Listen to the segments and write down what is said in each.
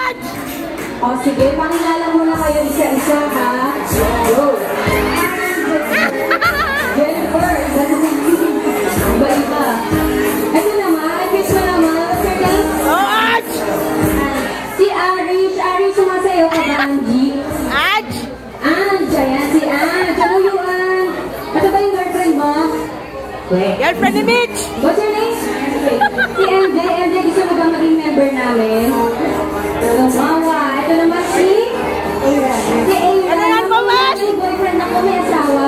O sige, pakilala muna kayo isa-isa ha. Go! Jennifer, iba-iba. Ito naman, kiss mo naman. What's your name? Si Arish. Arish, sumasayo ka ba, Angie? Ange, ayan si Ange. Ano yung Ange? Ito ba yung girlfriend mo? Girlfriend ni Mitch! What's your name? Si MJ. MJ, gusto mo ba maging member namin? Mawa. Ito naman si Aaron. Ano yan po, Mas? May boyfriend ako, may asawa.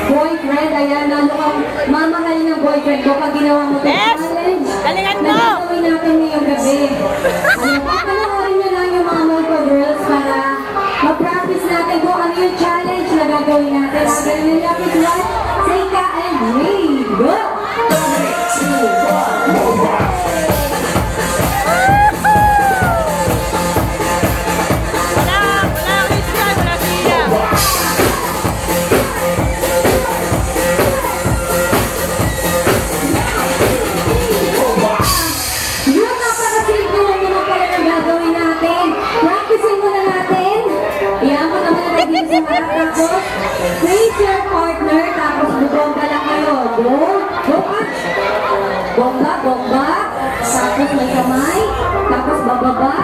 Boyfriend, ayan. Lalo kang mamahalin ng boyfriend ko pag ginawa mo ito challenge. Galingan mo! Nagagawin natin ngayong gabi. Papanoorin nyo lang yung mga Molko Girls para ma-practice natin kung ano yung challenge na gagawin natin. Again, yung lucky one, Seika and Ray. Go! 3, 2, 1, tapos, face your partner, tapos bubongga lang kayo. Go! Go up! Bongga, bongga. Tapos may kamay. Tapos bababa.